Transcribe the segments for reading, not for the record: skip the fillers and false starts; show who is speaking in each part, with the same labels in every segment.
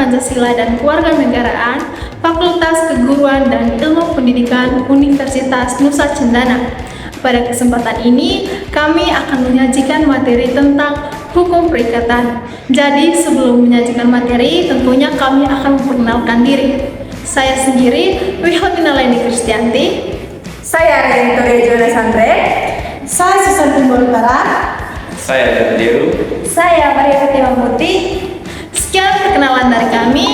Speaker 1: Pancasila dan Kewarganegaraan, Fakultas Keguruan dan Ilmu Pendidikan Universitas Nusa Cendana. Pada kesempatan ini, kami akan menyajikan materi tentang hukum perikatan. Jadi, sebelum menyajikan materi, tentunya kami akan memperkenalkan diri. Saya sendiri, Wihotina Leni Kristianti.
Speaker 2: Saya Victoria Jonas Andre.
Speaker 3: Saya Susan Timbul Barat.
Speaker 4: Saya Deru.
Speaker 2: Saya Maria Fatima Putih.
Speaker 1: Sekian perkenalan dari kami.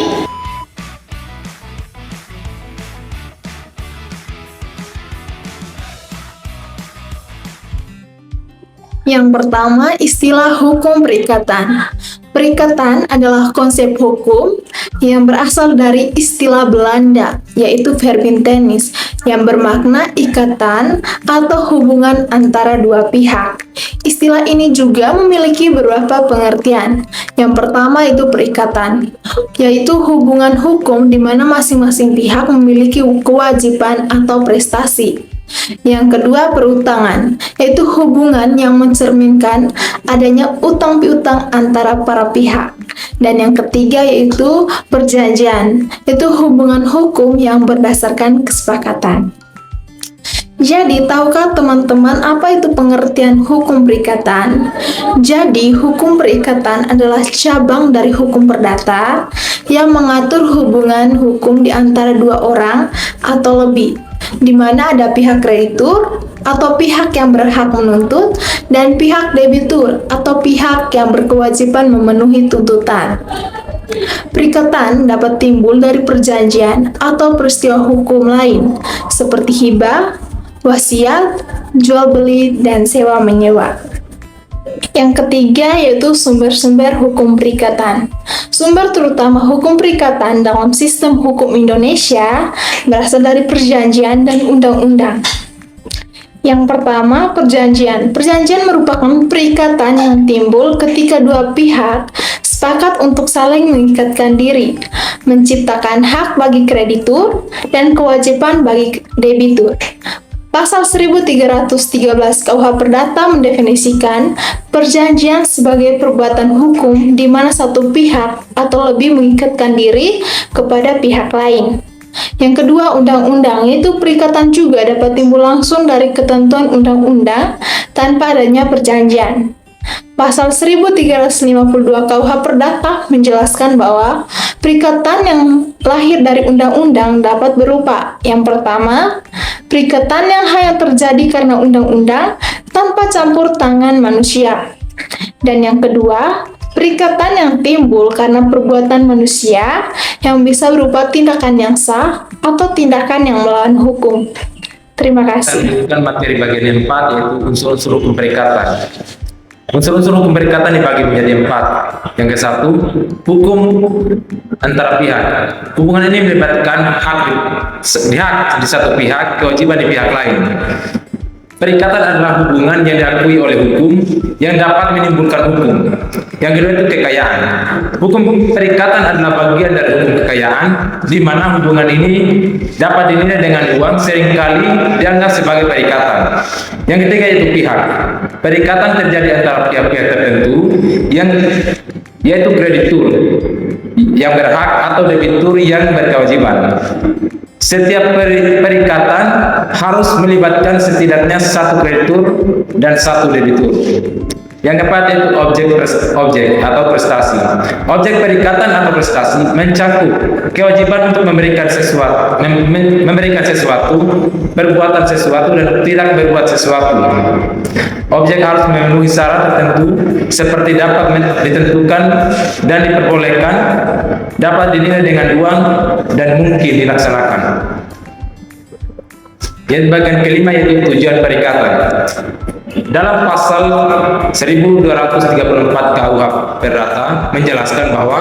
Speaker 1: Yang pertama, istilah hukum perikatan. Perikatan adalah konsep hukum yang berasal dari istilah Belanda, yaitu verbintenis, yang bermakna ikatan atau hubungan antara dua pihak. Istilah ini juga memiliki beberapa pengertian. Yang pertama itu perikatan, yaitu hubungan hukum di mana masing-masing pihak memiliki kewajiban atau prestasi. Yang kedua, perutangan, yaitu hubungan yang mencerminkan adanya utang piutang antara para pihak. Dan yang ketiga yaitu perjanjian, yaitu hubungan hukum yang berdasarkan kesepakatan. Jadi, tahukah teman-teman apa itu pengertian hukum perikatan? Jadi, hukum perikatan adalah cabang dari hukum perdata yang mengatur hubungan hukum di antara dua orang atau lebih, di mana ada pihak kreditur atau pihak yang berhak menuntut dan pihak debitur atau pihak yang berkewajiban memenuhi tuntutan. Perikatan dapat timbul dari perjanjian atau peristiwa hukum lain seperti hibah, wasiat, jual beli, dan sewa menyewa. Yang ketiga yaitu sumber-sumber hukum perikatan. Sumber terutama hukum perikatan dalam sistem hukum Indonesia berasal dari perjanjian dan undang-undang. Yang pertama, perjanjian. Perjanjian merupakan perikatan yang timbul ketika dua pihak sepakat untuk saling mengikatkan diri, menciptakan hak bagi kreditur dan kewajiban bagi debitur. Pasal 1313 KUH Perdata mendefinisikan perjanjian sebagai perbuatan hukum di mana satu pihak atau lebih mengikatkan diri kepada pihak lain. Yang kedua, undang-undang, yaitu perikatan juga dapat timbul langsung dari ketentuan undang-undang tanpa adanya perjanjian. Pasal 1352 KUH Perdata menjelaskan bahwa perikatan yang lahir dari undang-undang dapat berupa: yang pertama, perikatan yang hanya terjadi karena undang-undang tanpa campur tangan manusia. Dan yang kedua, perikatan yang timbul karena perbuatan manusia yang bisa berupa tindakan yang sah atau tindakan yang melawan hukum. Terima kasih.
Speaker 4: Kita lanjutkan materi bagian 4 yaitu unsur-unsur hukum perikatan. Unsur-unsur hukum perikatan dibagi menjadi 4. Yang ke satu, hukum antara pihak. Hubungan ini melibatkan hak di satu pihak, kewajiban di pihak lain. Perikatan adalah hubungan yang diakui oleh hukum yang dapat menimbulkan hukum. Yang kedua itu kekayaan. Hukum perikatan adalah bagian dari hukum kekayaan, di mana hubungan ini dapat dinilai dengan uang, seringkali dianggap sebagai perikatan. Yang ketiga yaitu pihak. Perikatan terjadi antara pihak-pihak tertentu yaitu kreditur yang berhak atau debitur yang berkewajiban. Setiap perikatan harus melibatkan setidaknya satu kreditur dan satu debitur. Yang keempat yaitu objek atau prestasi. Objek perikatan atau prestasi mencakup kewajiban untuk memberikan sesuatu, perbuatan sesuatu dan tidak berbuat sesuatu. Objek harus memenuhi syarat tertentu seperti dapat ditentukan dan diperbolehkan, dapat dinilai dengan uang dan mungkin dilaksanakan. Yang bagian kelima yaitu tujuan perikatan. Dalam pasal 1234 KUH Perdata menjelaskan bahwa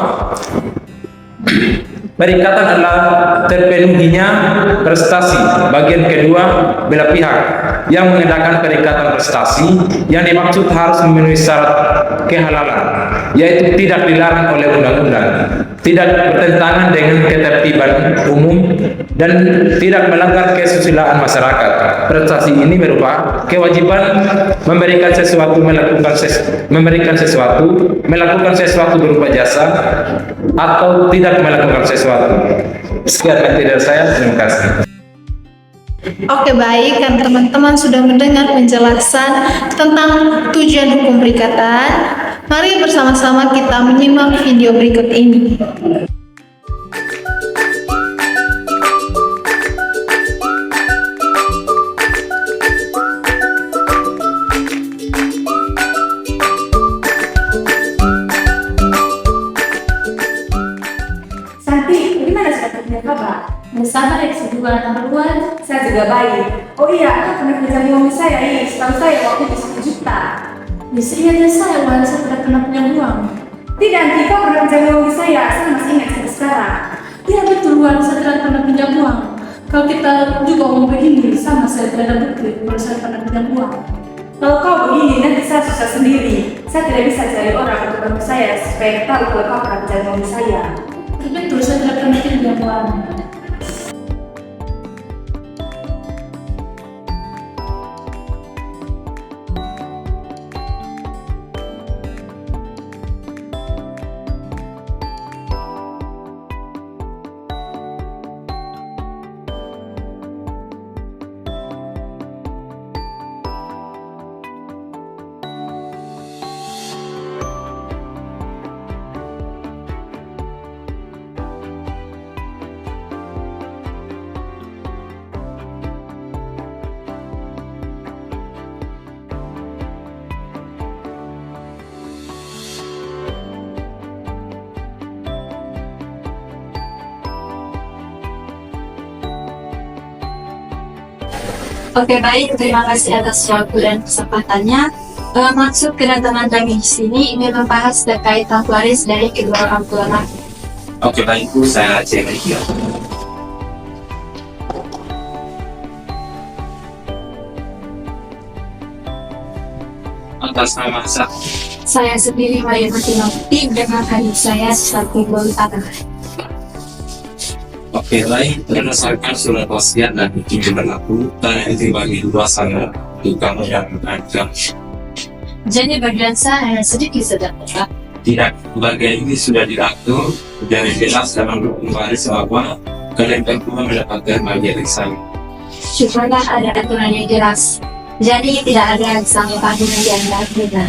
Speaker 4: perikatan adalah terpenuhinya prestasi bagian kedua belah pihak yang mengadakan perikatan prestasi yang dimaksud harus memenuhi syarat kehalalan, yaitu tidak dilarang oleh undang-undang, tidak bertentangan dengan ketertiban umum, dan tidak melanggar kesusilaan masyarakat. Prestasi ini berupa kewajiban memberikan sesuatu, melakukan sesuatu berupa jasa, atau tidak melakukan sesuatu. Sekian materi dari saya, terima kasih.
Speaker 1: Oke, baik, kan teman-teman sudah mendengar penjelasan tentang tujuan hukum perikatan. Mari bersama-sama kita menyimak video berikut ini.
Speaker 2: Santi, gimana sudah punya kabar?
Speaker 3: Bersama dari sebuah keperluan.
Speaker 2: Saya juga baik. Oh iya, aku pernah kerja di mobil saya, setahu saya waktu itu 1 juta.
Speaker 3: Istrinya dan saya walau saya tidak pernah punya uang.
Speaker 2: Tidak, Anti, kau pernah kerja di mobil saya masih ingat sampai sekarang.
Speaker 3: Tidak betul, walau saya tidak pernah pinjam uang. Kalau kita juga ngomong begini, sama saya tidak ada bukti kalau saya pernah pinjam uang.
Speaker 2: Kalau kau begini, nanti saya susah sendiri. Saya tidak bisa cari orang untuk bantu saya supaya tahu kalau kau pernah kerja di mobil saya.
Speaker 3: Betul, saya tidak pernah pinjam uang.
Speaker 5: Oke, baik, terima kasih atas waktu dan kesempatannya. Maksud kedatangan kami di sini ingin membahas terkait hak waris dari kedua orang tua laki.
Speaker 6: Oke, baik Bu, saya cek lagi ya. Atas nama
Speaker 5: Saya sendiri Maya Fatimah Putih dengan adik saya Susanti Boltara.
Speaker 6: Oke, baik, berdasarkan surat wasiat dan hukum berlaku, tanah itu bagi dua sana, kamu yang mengancam.
Speaker 5: Jadi bagian saya sedikit saja.
Speaker 6: Tidak, bagian ini sudah diatur dan jelas dalam hukum waris bahwa kalian berdua mendapatkan bagian saya.
Speaker 5: Syukurlah ada aturan yang jelas. Jadi tidak ada yang sama tanggungan yang berbeda.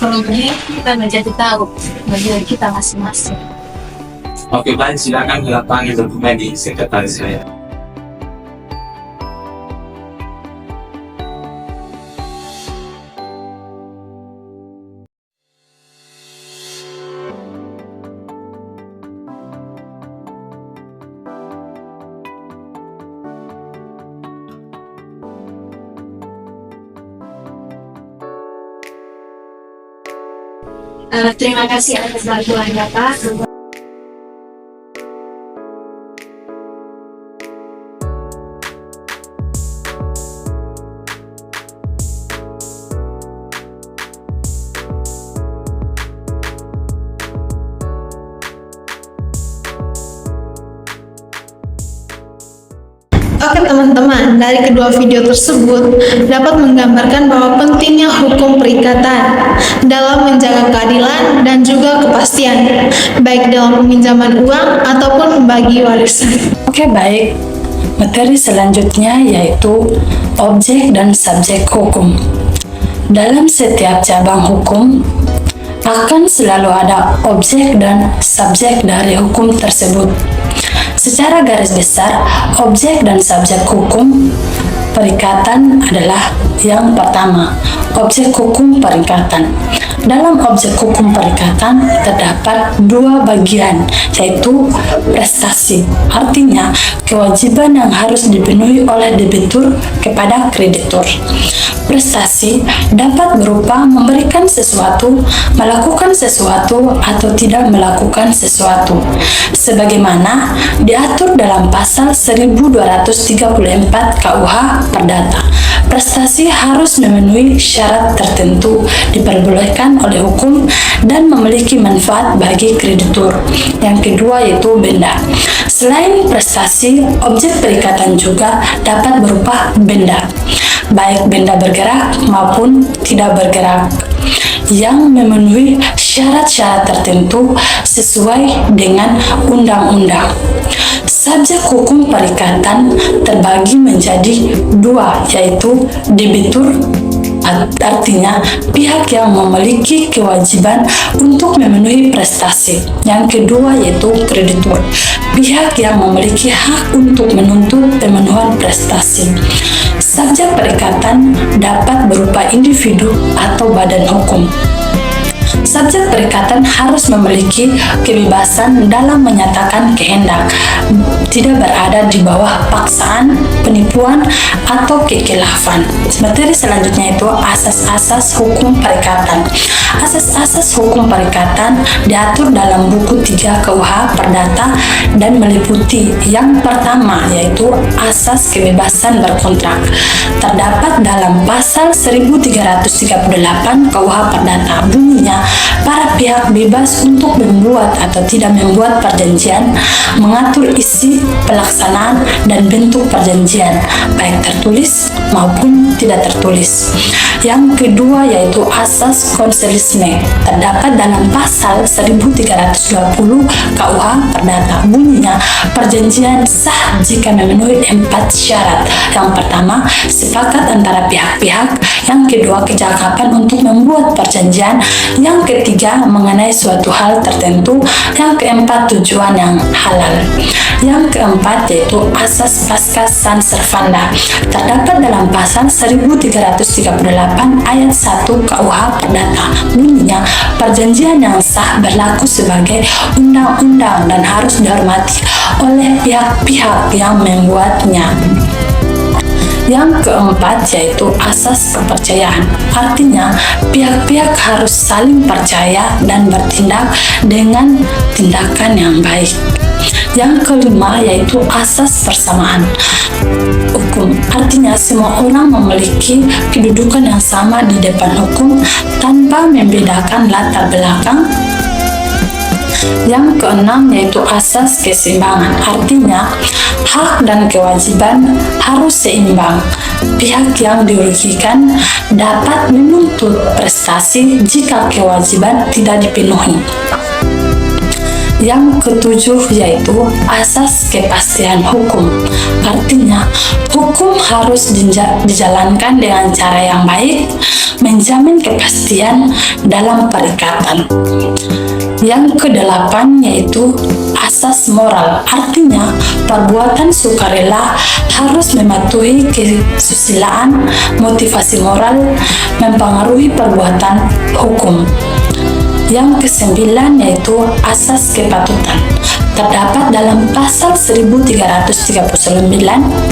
Speaker 5: Kalau begitu kita menjadi tahu bagian kita masing-masing.
Speaker 6: Oke, baik, silakan datang dokumen di sekretaris saya.
Speaker 5: Terima kasih atas bantuannya, Pak.
Speaker 1: Oke teman-teman, dari kedua video tersebut dapat menggambarkan bahwa pentingnya hukum perikatan dalam menjaga keadilan dan juga kepastian, baik dalam peminjaman uang ataupun membagi warisan.
Speaker 7: Oke, baik. Materi selanjutnya yaitu objek dan subjek hukum. Dalam setiap cabang hukum akan selalu ada objek dan subjek dari hukum tersebut. Secara garis besar, objek dan subjek hukum perikatan adalah yang pertama, objek hukum perikatan. Dalam objek hukum perikatan terdapat dua bagian, yaitu prestasi, artinya kewajiban yang harus dipenuhi oleh debitur kepada kreditur. Prestasi dapat berupa memberikan sesuatu, melakukan sesuatu, atau tidak melakukan sesuatu, sebagaimana diatur dalam pasal 1234 KUH Perdata. prestasi harus memenuhi syarat tertentu, diperbolehkan oleh hukum, dan memiliki manfaat bagi kreditur. Yang kedua yaitu benda. Selain prestasi, objek perikatan juga dapat berupa benda, baik benda bergerak maupun tidak bergerak, yang memenuhi syarat-syarat tertentu sesuai dengan undang-undang. Subjek hukum perikatan terbagi menjadi dua, yaitu debitur, artinya pihak yang memiliki kewajiban untuk memenuhi prestasi. Yang kedua yaitu kreditur, pihak yang memiliki hak untuk menuntut pemenuhan prestasi. Subjek perikatan dapat berupa individu atau badan hukum. Subjek perikatan harus memiliki kebebasan dalam menyatakan kehendak, tidak berada di bawah paksaan, penipuan, atau kekhilafan. Materi selanjutnya itu asas-asas hukum perikatan. Asas-asas hukum perikatan diatur dalam buku 3 KUH Perdata dan meliputi yang pertama yaitu asas kebebasan berkontrak. Terdapat dalam pasal 1338 KUH Perdata, bunyinya para pihak bebas untuk membuat atau tidak membuat perjanjian, mengatur isi, pelaksanaan, dan bentuk perjanjian, baik tertulis maupun tidak tertulis. Yang kedua yaitu asas konselisme, terdapat dalam pasal 1320 KUH Perdata, bunyinya perjanjian sah jika memenuhi 4 syarat. Yang pertama, sepakat antara pihak-pihak. Yang kedua, kecakapan untuk membuat perjanjian. Yang ketiga, mengenai suatu hal tertentu. Yang keempat, tujuan yang halal. Yang keempat yaitu asas pasca san servanda, terdapat dalam pasal 1338 ayat 1 KUH Perdata, bunyinya perjanjian yang sah berlaku sebagai undang-undang dan harus dihormati oleh pihak-pihak yang membuatnya. Yang keempat yaitu asas kepercayaan, artinya pihak-pihak harus saling percaya dan bertindak dengan tindakan yang baik. Yang kelima yaitu asas persamaan hukum, artinya semua orang memiliki kedudukan yang sama di depan hukum tanpa membedakan latar belakang. Yang keenam yaitu asas keseimbangan, artinya hak dan kewajiban harus seimbang. Pihak yang dirugikan dapat menuntut prestasi jika kewajiban tidak dipenuhi. Yang ketujuh yaitu asas kepastian hukum, artinya hukum harus dijalankan dengan cara yang baik, menjamin kepastian dalam perikatan. Yang kedelapan yaitu asas moral, artinya perbuatan sukarela harus mematuhi kesusilaan, motivasi moral mempengaruhi perbuatan hukum. Yang kesembilan yaitu asas kepatutan, terdapat dalam pasal 1339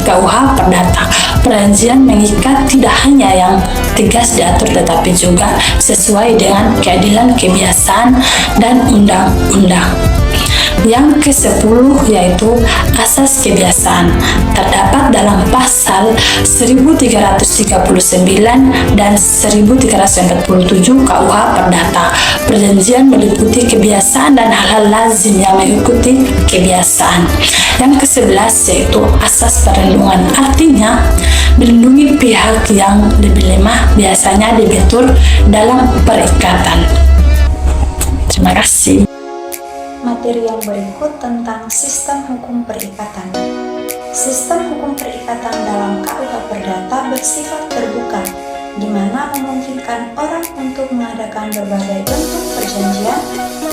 Speaker 7: KUH Perdata. Perjanjian mengikat tidak hanya yang tegas diatur tetapi juga sesuai dengan keadilan, kebiasaan, dan undang-undang. Yang ke-10 yaitu asas kebiasaan, terdapat dalam pasal 1339 dan 1347 KUH Perdata. Perjanjian meliputi kebiasaan dan hal-hal lazim yang mengikuti kebiasaan. Yang ke-11 yaitu asas perlindungan, artinya melindungi pihak yang lebih lemah, biasanya debitur dalam perikatan. Terima kasih.
Speaker 8: Materi yang berikut tentang sistem hukum perikatan. Sistem hukum perikatan dalam KUH Perdata bersifat terbuka, di mana memungkinkan orang untuk mengadakan berbagai bentuk perjanjian,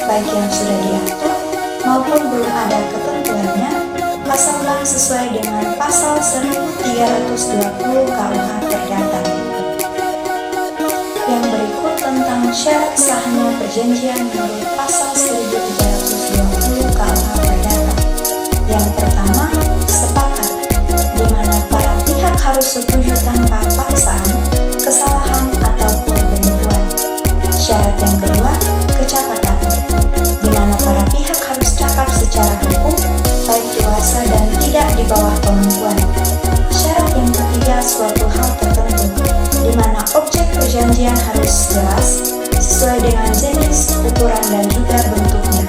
Speaker 8: baik yang sudah diatur maupun belum ada ketentuannya, asalkan sesuai dengan pasal 1320 KUH Perdata. Yang berikut tentang syarat sahnya perjanjian menurut pasal 1320 KUH Perdata. Yang pertama, sepakat, di mana para pihak harus setuju tanpa paksaan, kesalahan, ataupun penipuan. Syarat yang kedua, kecakapan, di mana para pihak harus cakap secara hukum, baik dewasa dan tidak di bawah penipuan. Syarat yang ketiga, suatu hal tertentu, perjanjian harus jelas, sesuai dengan jenis, ukuran, dan juga bentuknya.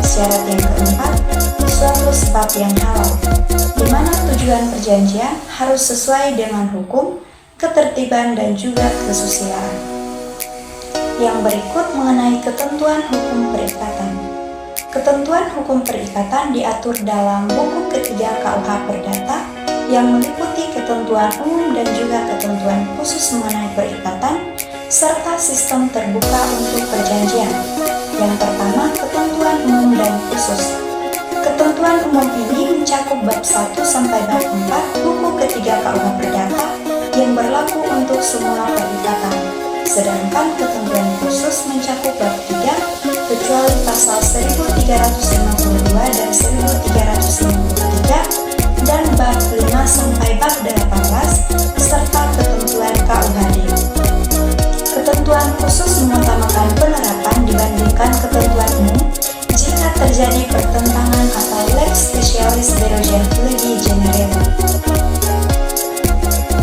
Speaker 8: Syarat yang keempat, suatu sebab yang halal, di mana tujuan perjanjian harus sesuai dengan hukum, ketertiban, dan juga kesusilaan. Yang berikut mengenai ketentuan hukum perikatan. Ketentuan hukum perikatan diatur dalam buku ketiga KUH Perdata yang meliputi ketentuan umum dan juga ketentuan khusus mengenai perikatan serta sistem terbuka untuk perjanjian. Yang pertama, ketentuan umum dan khusus. Ketentuan umum ini mencakup bab 1 sampai bab 4 buku ketiga KUH Perdata yang berlaku untuk semua perikatan. Sedangkan ketentuan khusus mencakup bab 3 kecuali pasal 1352 dan 1353 dan bab 5 sampai bab 18 serta ketentuan KUHD. Ketentuan khusus mengutamakan penerapan dibandingkan ketentuan umum jika terjadi pertentangan atau lex specialis derogat legi genere.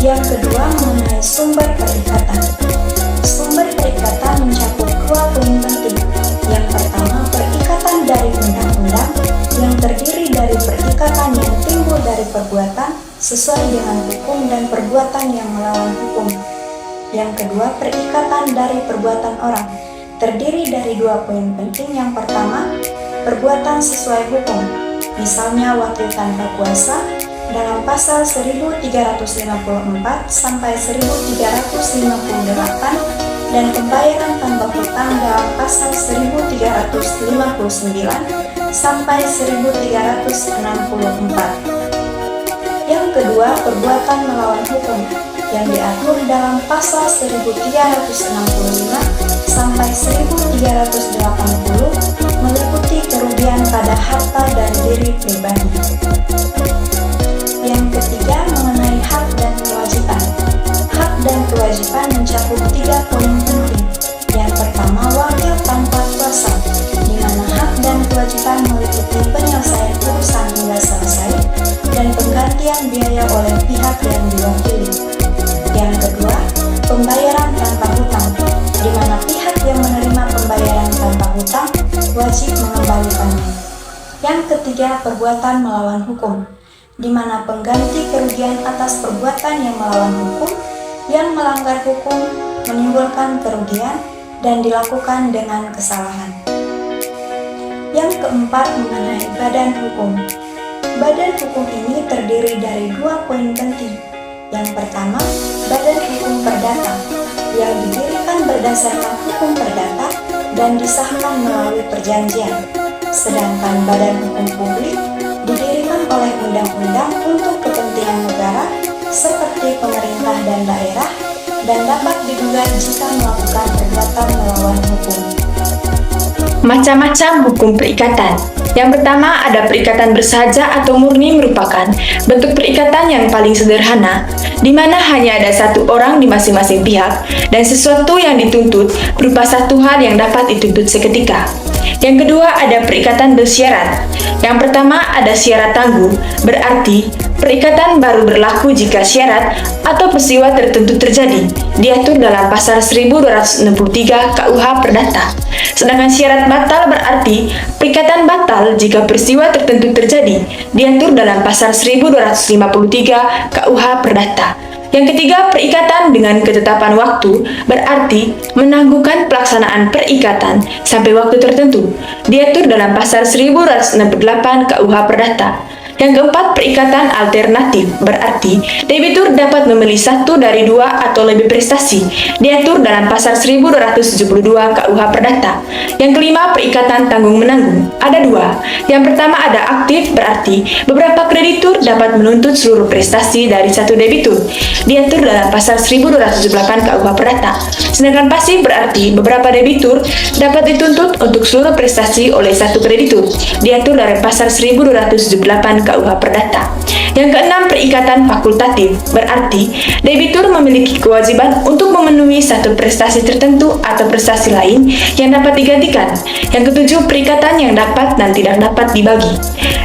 Speaker 8: Yang kedua mengenai sumber perikatan. Sumber perikatan mencakup 2 poin penting. Yang pertama, perikatan dari undang-undang yang terdiri dari perikatan yang timbul dari perbuatan sesuai dengan hukum dan perbuatan yang melawan hukum. Yang kedua, perikatan dari perbuatan orang terdiri dari 2 poin penting. Yang pertama, perbuatan sesuai hukum, misalnya wakil tanpa kuasa dalam pasal 1354 sampai 1358 dan pembayaran tanpa hutang dalam pasal 1359 sampai 1364. Yang kedua, perbuatan melawan hukum yang diatur dalam pasal 1365 sampai 1380 meliputi kerugian pada harta dan diri pribadi. Yang ketiga, mengenai hak dan kewajiban. Hak dan kewajiban mencakup 3 poin penting. Yang pertama, wakil tanpa kuasa, di mana hak dan kewajiban meliputi penyelesaian urusan hingga selesai dan penggantian biaya oleh pihak yang diwakili. Yang kedua, pembayaran tanpa hutang, di mana pihak yang menerima pembayaran tanpa hutang wajib mengembalikannya. Yang ketiga, perbuatan melawan hukum, di mana pengganti kerugian atas perbuatan yang melawan hukum, yang melanggar hukum, menimbulkan kerugian, dan dilakukan dengan kesalahan. Yang keempat, mengenai badan hukum. Badan hukum ini terdiri dari 2 poin penting. Yang pertama, badan hukum perdata, yang didirikan berdasarkan hukum perdata dan disahkan melalui perjanjian. Sedangkan badan hukum publik didirikan oleh undang-undang untuk kepentingan negara seperti pemerintah dan daerah dan dapat digugat jika melakukan perbuatan melawan hukum.
Speaker 9: Macam-macam hukum perikatan. Yang pertama ada perikatan bersahaja atau murni, merupakan bentuk perikatan yang paling sederhana, di mana hanya ada satu orang di masing-masing pihak dan sesuatu yang dituntut berupa satu hal yang dapat dituntut seketika. Yang kedua ada perikatan bersyarat. Yang pertama ada syarat tangguh, berarti perikatan baru berlaku jika syarat atau peristiwa tertentu terjadi, diatur dalam pasal 1263 KUH Perdata. Sedangkan syarat batal berarti perikatan batal jika peristiwa tertentu terjadi, diatur dalam pasal 1253 KUH Perdata. Yang ketiga, perikatan dengan ketetapan waktu, berarti menangguhkan pelaksanaan perikatan sampai waktu tertentu, diatur dalam pasal 1268 KUH Perdata. Yang keempat, perikatan alternatif, berarti debitur dapat memilih satu dari 2 atau lebih prestasi, diatur dalam pasal 1272 KUH Perdata. Yang kelima, perikatan tanggung-menanggung. Ada 2. Yang pertama ada aktif, berarti beberapa kreditur dapat menuntut seluruh prestasi dari satu debitur, diatur dalam pasal 1278 KUH Perdata. Sedangkan pasif berarti beberapa debitur dapat dituntut untuk seluruh prestasi oleh satu kreditur, diatur dalam pasal 1278 KUH Perdata. Yang keenam, perikatan fakultatif, berarti debitur memiliki kewajiban untuk memenuhi satu prestasi tertentu atau prestasi lain yang dapat digantikan. Yang ketujuh, perikatan yang dapat dan tidak dapat dibagi.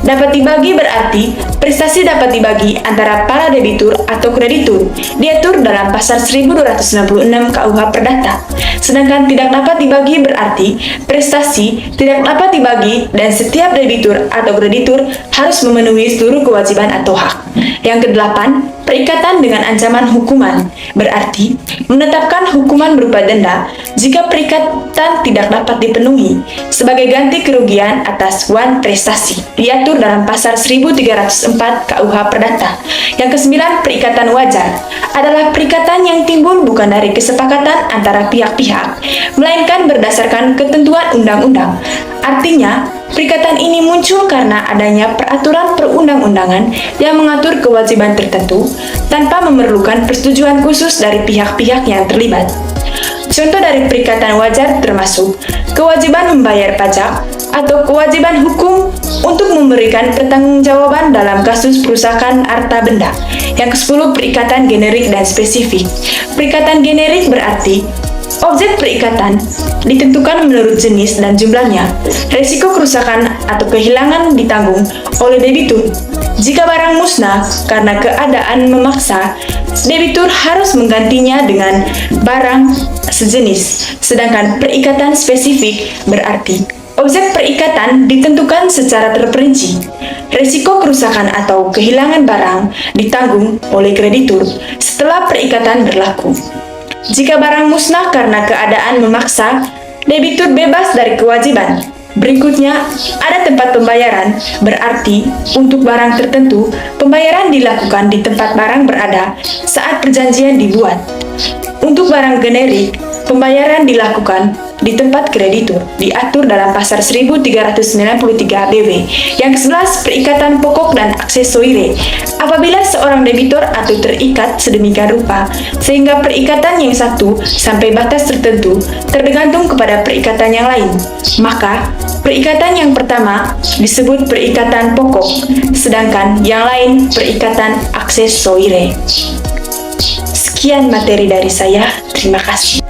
Speaker 9: Dapat dibagi berarti prestasi dapat dibagi antara para debitur atau kreditur, diatur dalam pasal 1296 KUH Perdata. Sedangkan tidak dapat dibagi berarti prestasi tidak dapat dibagi dan setiap debitur atau kreditur harus memenuhi seluruh kewajiban atau hak. Yang kedelapan, perikatan dengan ancaman hukuman, berarti menetapkan hukuman berupa denda jika perikatan tidak dapat dipenuhi sebagai ganti kerugian atas wan prestasi, diatur dalam pasal 1304 KUH Perdata. Yang kesembilan, perikatan wajar adalah perikatan yang timbul bukan dari kesepakatan antara pihak-pihak, melainkan berdasarkan ketentuan undang-undang. Artinya, perikatan ini muncul karena adanya peraturan perundang-undangan yang mengatur kewajiban tertentu tanpa memerlukan persetujuan khusus dari pihak-pihak yang terlibat. Contoh dari perikatan wajar termasuk kewajiban membayar pajak atau kewajiban hukum untuk memberikan pertanggungjawaban dalam kasus perusakan harta benda. Yang ke-10, perikatan generik dan spesifik. Perikatan generik berarti objek perikatan ditentukan menurut jenis dan jumlahnya. Risiko kerusakan atau kehilangan ditanggung oleh debitur. Jika barang musnah karena keadaan memaksa, debitur harus menggantinya dengan barang sejenis. Sedangkan perikatan spesifik berarti objek perikatan ditentukan secara terperinci. Risiko kerusakan atau kehilangan barang ditanggung oleh kreditur setelah perikatan berlaku. Jika barang musnah karena keadaan memaksa, debitur bebas dari kewajiban. Berikutnya, ada tempat pembayaran, berarti untuk barang tertentu, pembayaran dilakukan di tempat barang berada saat perjanjian dibuat. Untuk barang generik, pembayaran dilakukan di tempat kreditur, diatur dalam pasal 1393 BW. Yang ke-11, perikatan pokok dan aksesoire. Apabila seorang debitur atau terikat sedemikian rupa, sehingga perikatan yang satu sampai batas tertentu tergantung kepada perikatan yang lain, maka perikatan yang pertama disebut perikatan pokok, sedangkan yang lain perikatan aksesoire. Sekian materi dari saya, terima kasih.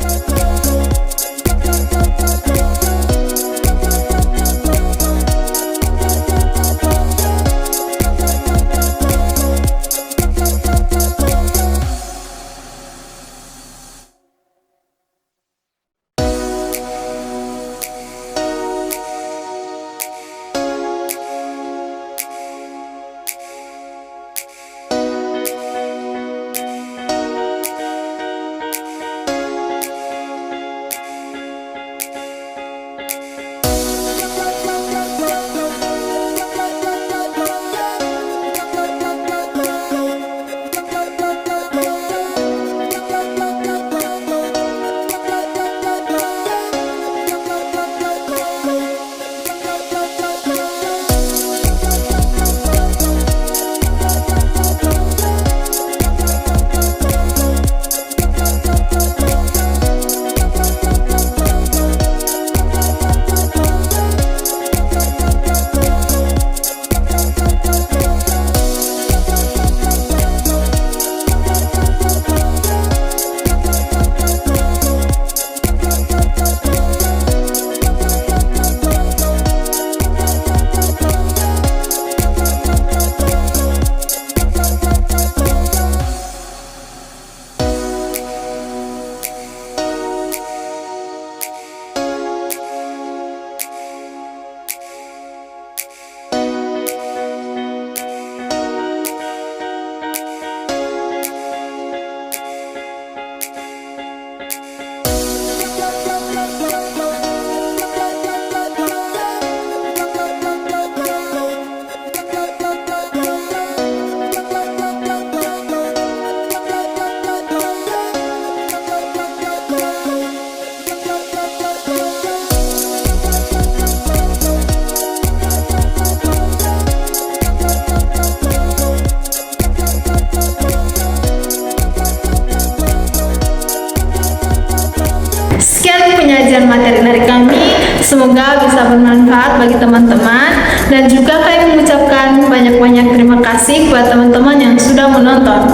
Speaker 1: Sekian penyajian materi dari kami. Semoga bisa bermanfaat bagi teman-teman, dan juga kami mengucapkan banyak-banyak terima kasih buat teman-teman yang sudah menonton.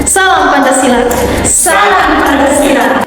Speaker 1: Salam Pancasila. Salam Pancasila.